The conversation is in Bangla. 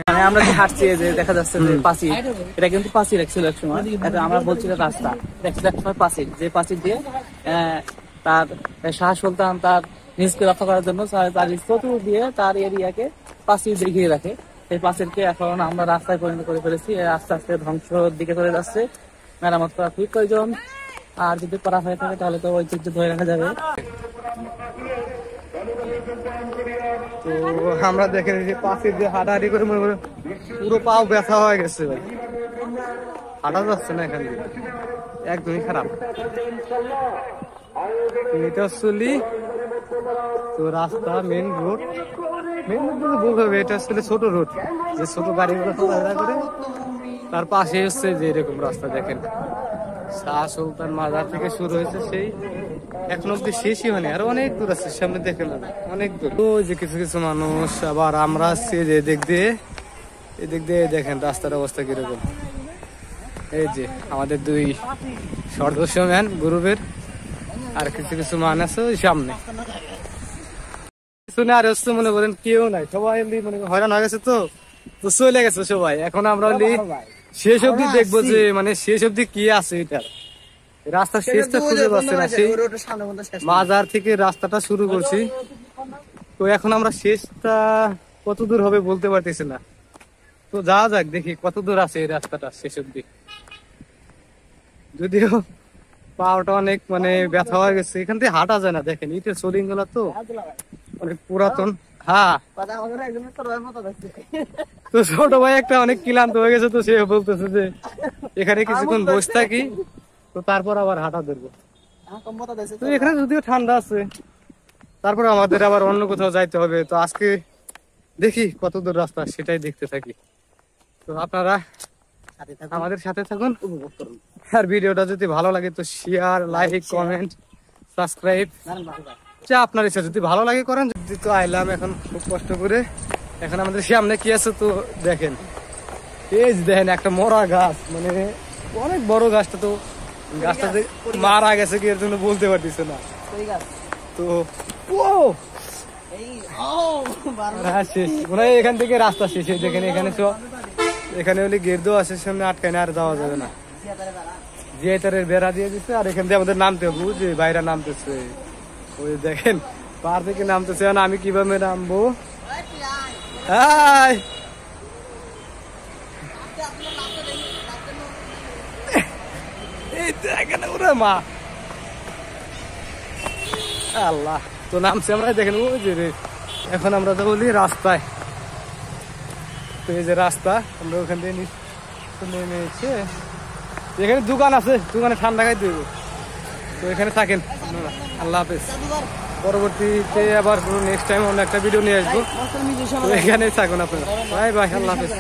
মানে আমরা যে হাঁটছি যে দেখা যাচ্ছে যে পাঁচিল, এটা কিন্তু পাঁচিল ছিল এক সময়, আমরা বলছি রাস্তা, এক সময় পাঁচিল, যে পাঁচিল দিয়ে তার শাহ সুলতান তার নিজকে রক্ষা করার জন্য তার চতুর দিয়ে তার এরিয়াকে পাঁচিল দিয়ে ঘিরে রাখে। এই পাঁচিলকে এখন আমরা রাস্তায় পরিণত করে ফেলেছি, আস্তে আস্তে ধ্বংসের দিকে চলে যাচ্ছে। মেরামত করা খুবই প্রয়োজন, আর যদি করা হয়ে থাকে তাহলে তো ঐতিহ্য ধরে রাখা যাবে। তো আমরা দেখে পাঁচিল দিয়ে হাঁটাহাঁটি করে মনে করে পুরো পাও ব্যথা হয়ে গেছে ভাই, হাঁটা যাচ্ছে না এখান দিয়ে, একদমই খারাপ। এটা আসলে তো রাস্তা মেন রোড বলতে হবে, এটা আসলে ছোট রোড, যে ছোট গাড়িগুলো চলাফেরা করে, তার পাশে হচ্ছে যে এরকম রাস্তা দেখেন। শাহ সুলতান মাজার থেকে শুরু হয়েছে, সেই এখন অব্দি শেষই হয়নি, আরো অনেক দূর আছে সামনে, দেখেন অনেক দূর। ওই যে কিছু কিছু মানুষ, আবার আমরা আসছি যে এদিক দিয়ে দেখেন রাস্তার অবস্থা কিরকম। এই যে আমাদের দুই সদস্য ম্যান গ্রুপের, আর কিছু কিছু মান আছে ওই সামনে শুনে, আর হচ্ছে মনে করেন কেউ নাই, সবাই মনে হয়রান হয়ে গেছে, তো চলে গেছে সবাই। এখন আমরা শেষ অব্দি দেখবো যে মানে শেষ অব্দি কি আছে এটার, রাস্তার শেষটা খুঁজে পাচ্ছে না। সেই মাজার থেকে রাস্তাটা শুরু করছি, তো এখন আমরা শেষটা কত দূর হবে বলতে পারতেছি না। তো যাওয়া যাক, দেখি কত দূর আছে এই রাস্তাটা শেষ অব্দি। যদিও পাওয়াটা অনেক মানে ব্যথা হয়ে গেছে, এখান থেকে হাঁটা যায় না, দেখেন ইটের সোলিং গুলা তো অনেক পুরাতন। হ্যাঁ, তো ছোট ভাই একটা অনেক ক্লান্ত হয়ে গেছে, তো সে বলতেছে যে এখানে কিছুক্ষণ বসে থাকি, তো তারপর আবার হাঁটা ধরবো। তো এখানে যদিও ঠান্ডা আছে, তারপর আমাদের আবার অন্য কোথাও যাইতে হবে। তো আজকে দেখি কত দূর রাস্তা, সেটাই দেখতে থাকি। তো আপনারা আমাদের সাথে থাকুন, উপভোগ করুন। আর ভিডিওটা যদি ভালো লাগে তো শেয়ার, লাইক, কমেন্ট, সাবস্ক্রাইব আপনার ইচ্ছা, যদি ভালো লাগে করেন। যদি তো আইলাম এখন খুব কষ্ট করে, এখন আমাদের সামনে কি আছে তো দেখেন, এই দেখেন একটা মরা গাছ, মানে অনেক বড় গাছটা, তো গাছটা মারা গেছে কি এর জন্য বলতে পারতেছে না। তো শেষ মনে হয় এখান থেকে রাস্তা শেষ, দেখেন এখানে তো এখানে হলে গেরদো আছে সামনে, আটকায় আর যাওয়া যাবে না, জিয়াতারের বেড়া দিয়ে দিচ্ছে। আর এখান থেকে আমাদের নামতে হবে, বুঝলি বাইরে নামতেছে, ওই দেখেন পাহাড় থেকে নামতেছে। আমি কিভাবে নামবো? মা আল্লাহ, তো নামছে আমরা, দেখেন ওই যে এখন আমরা তো বলি রাস্তায়, তো এই যে রাস্তা, আমরা ওখান থেকে নেমেছে, এখানে দোকান আছে, দোকানে ঠান্ডা খাই দেবো। তো এখানে থাকেন, আল্লাহ হাফেজ। পরবর্তীতে আবার নেক্সট টাইম অন্য একটা ভিডিও নিয়ে আসবো, তো এখানেই থাকুন আপনারা। বাই বাই, আল্লাহ হাফেজ।